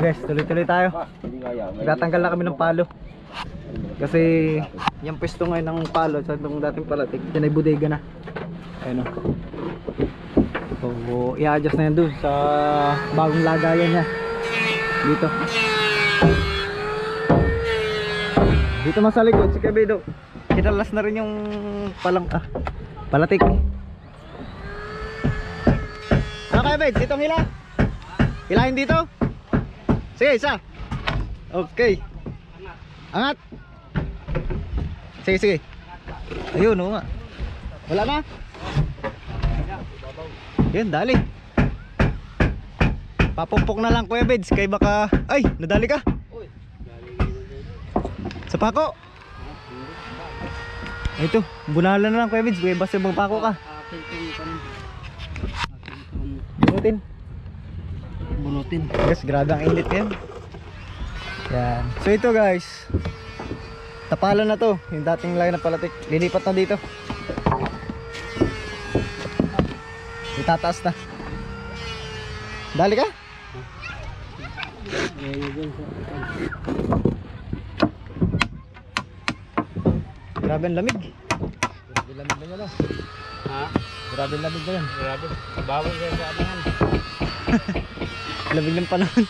Guys, tuloy-tuloy tayo. Tatanggal na kami ng palo. Kasi yung pwesto ngayon ng palo sa itong dating palatik, yan ay bodega na. Ayun o. So, i-adjust na yan dun sa bagong lagayan niya. Dito. Dito mas sa likod, si Kebedo. Kinalas na rin yung palatik. Ano kaya Bed? Ditong hila? Hilahin dito? Sige, isa. Okay. Angat. Sige, sige. Ayun, oo nga. Wala na. Yun, dali. Papumpok na lang Kuya Beds. Kaya baka, ay, nadali ka. Sa pako. Ito, bunala na lang Kuya Beds. Kaya basta bang pako ka. Bunutin. Guys, grabe ang init yan. Yan. So ito guys, tapalan na to. Yung dating lagay na palatik, lilipat na dito. Itataas na. Dali ka? Grabe ang lamig. Grabe ang lamig na yan. Ha? Grabe ang lamig na yan. Grabe. Bawal yan sa abangan. Lamig ng panahon.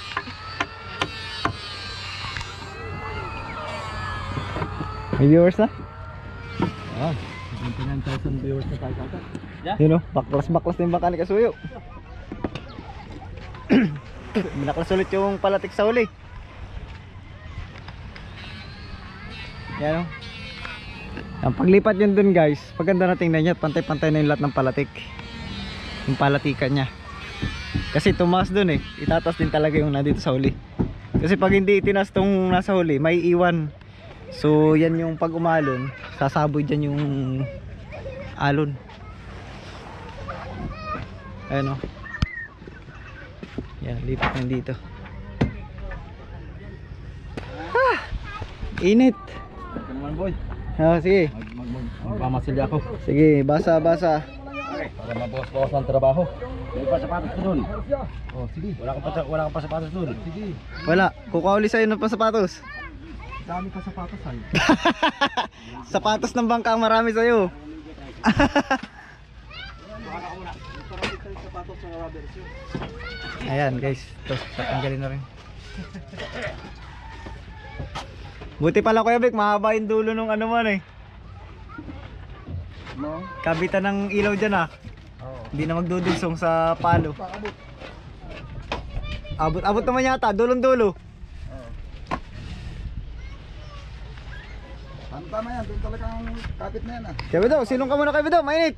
May viewers na? Ah, 29,000 viewers na tayo kata. Yun o, baklas-baklas na yung baka ni Kasuyo. Binaklas ulit yung palatik sa uli. Yan o. Ang paglipat yun dun guys, paganda na tingnan niya, pantay-pantay na yung lahat ng palatik. Yung palatikan niya. Kasi tumaas dun eh, itatas din talaga yung nandito sa huli. Kasi pag hindi itinas tong nasa huli, may iwan. So yan yung pag umalon, sasaboy dyan yung alon. Ayan o. Yan, lipat na dito. Ah! Init. Ito naman boy. Ah, sige. Magmamasilya ako. Sige, basa-basa. Para mabawas-bawas ang trabaho. May pasapatos ko dun. Oh, sige. Wala kang pasapatos dun. Sige. Wala, kukauli sa'yo ng pasapatos. Dami pa sapatos ay. Sapatos ng bangka marami sa'yo. Ayan guys, ito, tatanggalin na rin. Buti pala Kuya Bek, mahaba yung dulo nung ano man eh. Kabitan ng ilaw dyan ah. Hindi na magdudugsong sa palo. Abot naman yata, dulong dulo. Tama yan, doon talagang kapit na yan ah. Kaya daw, silong ka muna Kuya Bedo, mainit.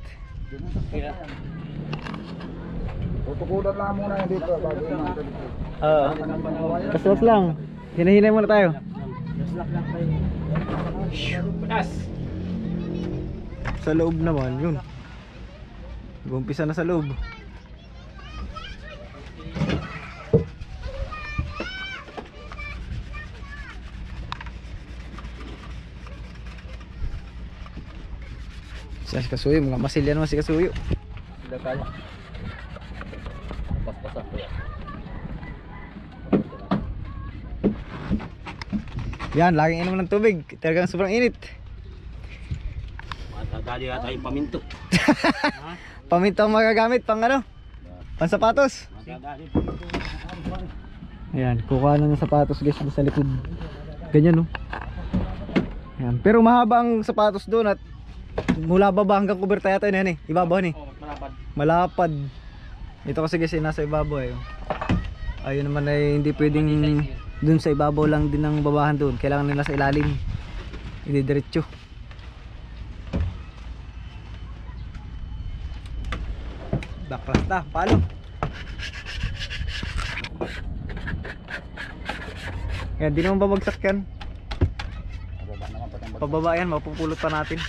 Tutukulan lang muna yan dito bago natin. Kaslas lang. Hinahinay muna tayo. Sa loob naman, yun. Gumpisa na sa loob. Si Kasuyo, mga masilya naman si Kasuyo. Sila tayo. Pas-pasak ko yan. Yan, laging inom ng tubig. Talagang sobrang init. Matadali yata yung paminto. Paminto ang magagamit pang ano? Pang sapatos. Ayan, kukuha na ng sapatos guys sa likod. Ganyan no. Ayan, pero mahaba ang sapatos doon at mula baba hanggang kuberta yata yun eh. Ibabaw ni. Malapad. Ito kasi guys nasa ibabaw eh. Ayun naman ay hindi pwedeng dun sa ibabaw lang din ang babahan doon. Kailangan nila sa ilalim. Hindi diretso. Baklas na, palo. Yan, di naman babagsak yan. Pababa yan, mapupulot pa natin.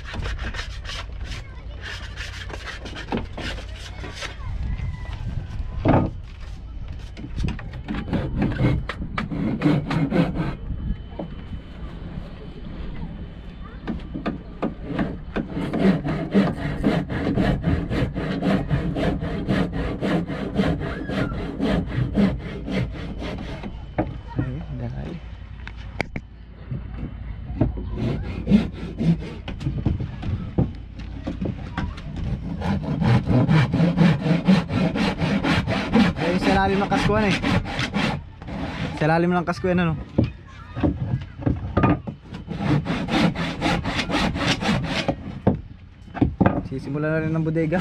ilalim ng kaskuan eh. Sa ilalim ng kaskuan ano. Sisimula na rin ng bodega.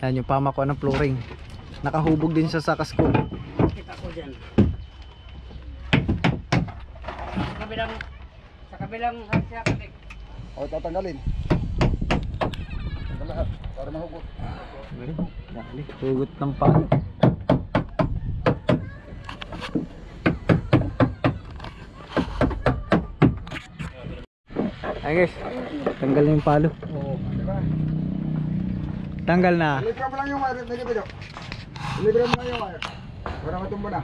Yan yung pamakuha ng flooring. Nakahubog din siya sa kasko. Kita ko dyan. Sa kabilang hansya kabik. O, tatanggalin. Tanggal lahat, para mahugot. Hugot ng palo. Ay guys, tanggal na yung palo. Oo, di ba? Tanggal na. Ilibra mo lang yung wire, nilibra. Ilibra mo lang yung wire. Para matumba na.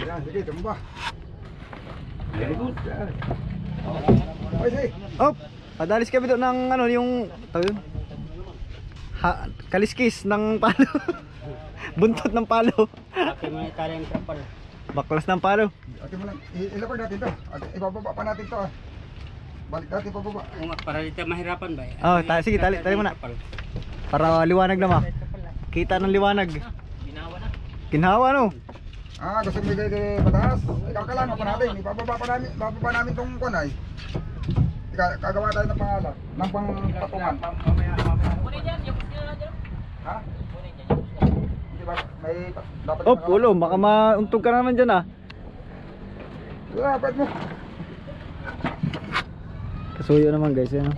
Yan, sige, tumba. Very good. Okay, sige. Op! Padalis kami doon ng ano yung tawag yun? Kaliskis ng palo. Buntot ng palo. Bakit mo itali ang trapal? Baklas ng palo. Ate mo lang, ilapag natin to. Ate, ibababa pa natin to ah. Balik natin pababa. Para dito mahirapan ba? Oh, sige, tali mo na. Para liwanag naman. Kita ng liwanag. Ginawa na. Kinhawa no. Ah, gusto mo bigay mataas? Ikakalano pa natin. Ibababa namin tong kunay. Kagawa tayo ng pangalan. Ng pangpatungan. Kunin dyan, yung dyan. Ha? Hindi ba? May dapat Oh, pulo, baka mauntog ka naman dyan ah. Dapat mo. Kasuyo naman guys, yan.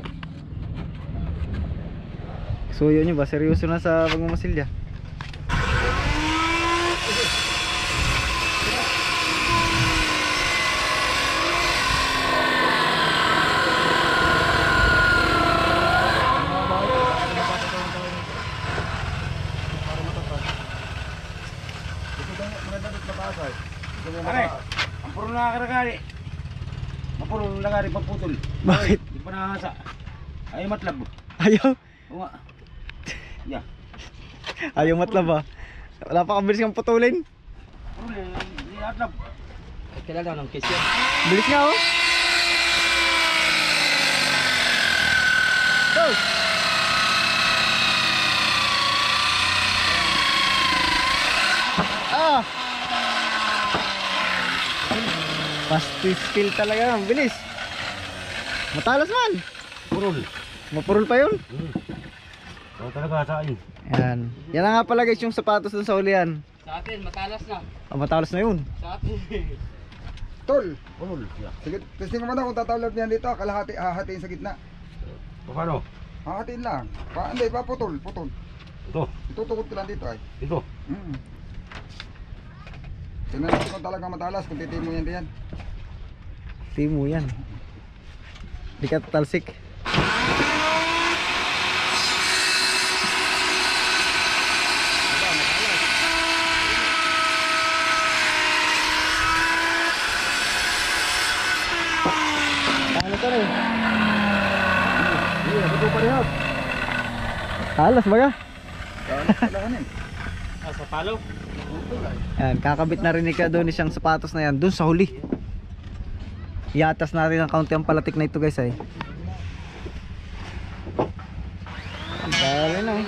Kasuyo nyo ba? Seryoso na sa pagmamasilya. Pare, ang puro nakakaragari. Mapuro nagari pagputol. Bakit? Di pa nakakasa. Ay matlab. Ayaw? Oo nga. Yeah. Ayaw matlab ah. Wala pa kabilis kang putulin. Puro ni atlab. Kilala ng case yan. Bilis nga oh. Go! Ah! Fast skill talaga, ang bilis. Matalas man. Purol. Mapurol pa yun. Oo talaga sa akin. Yan. Yan na nga pala guys yung sapatos dun sa ulian. Sa atin, matalas na. Ah, matalas na yun. Sa atin. Tol. Purol. Yeah. Sige, testing mo na kung tatawlad niyan dito. Kalahati, hahatiin sa gitna. Paano? Hahatiin lang. Hindi, putol. Ito. Itutukot ko lang dito ay. Ito. Tingnan natin kung talaga matalas, kung titin mo yan diyan. Timo yan. Di ka talsik. Ano to rin? Iya, betul parehas. Halas baga? Kailangan eh. Sa palo. Yan, kakabit na rin ni Kadonis yung sapatos na yan dun sa huli. Iatas natin ang kaunti ang palatik na ito guys ay. Dali na eh.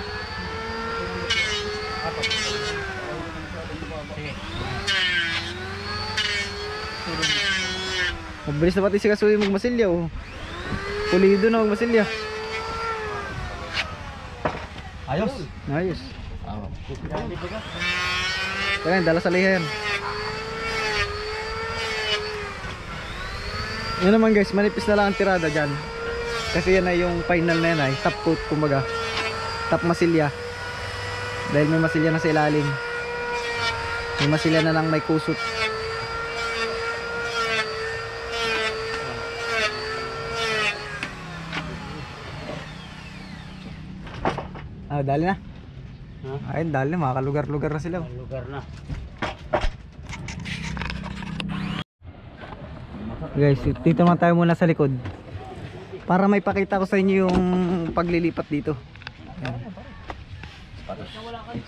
Mabilis na pati si Kasuy magmasilya oh. Pulido na magmasilya. Ayos. Ayos. Kaya dala sa liha yan. Yun naman guys, manipis na lang ang tirada dyan. Kasi yan ay yung final na yan ay top coat kumbaga. Top masilya. Dahil may masilya na sa ilalim. May masilya na lang may kusot. Ah, dali na. Ay, dali na, makakalugar-lugar na sila. Lugar na. Guys, dito naman tayo muna sa likod. Para may pakita ko sa inyo yung paglilipat dito. Yan.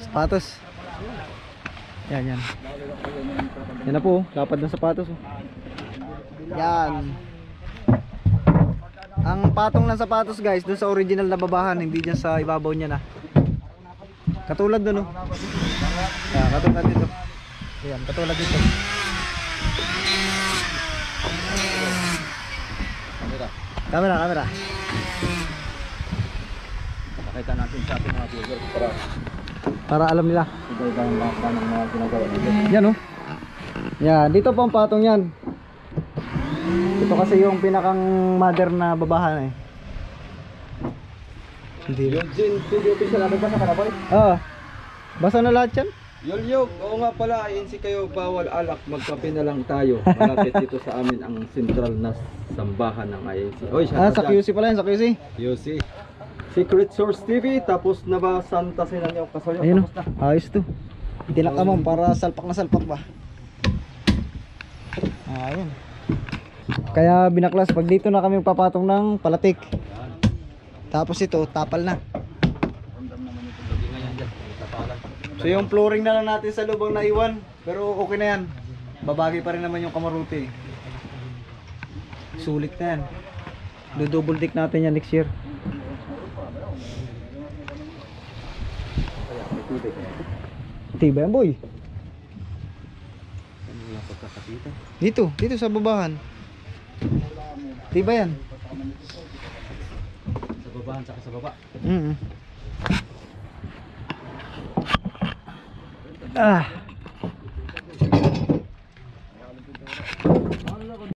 Sapatos. Yan. Yan na po, lapad ng sapatos. Oh. Yan. Ang patong ng sapatos guys, doon sa original na babahan, hindi dyan sa ibabaw niya na. Katulad doon, oh. Yeah, katulad dito. Ayan, katulad dito. Camera. Pakita natin sa ating mga viewer Para alam nila. iba-iba ang mga mga ginagawa nila. Yan, oh. Yan, dito po ang patong yan. Ito kasi yung pinakang mother na babahan eh. Hindi. Yung Jin Studio Official natin ba sa Karaboy? Ah. Basta na lahat yan? Yulyog, oo nga pala, INC kayo, bawal alak, magkape na lang tayo. Malapit dito sa amin ang central na sambahan ng INC. Oy, Sa QC pala yan, sa QC. QC. Secret Source TV, tapos na ba Santa Sina niyo kasoyo? Ayun, Tapos na. oh. Ayos to. Tinakamang para salpak na salpak ba. Ayun. Kaya binaklas pag dito na kami papatong ng palatik. Tapos ito, tapal na. So yung flooring na lang natin sa lubang naiwan, pero okay na yan. Babagay pa rin naman yung kamaruti. Sulit na yan. Do-double tick natin yan next year. Tiba yan boy. Dito sa babahan. Tiba yan. Sa babahan, saka sa baba. Ah.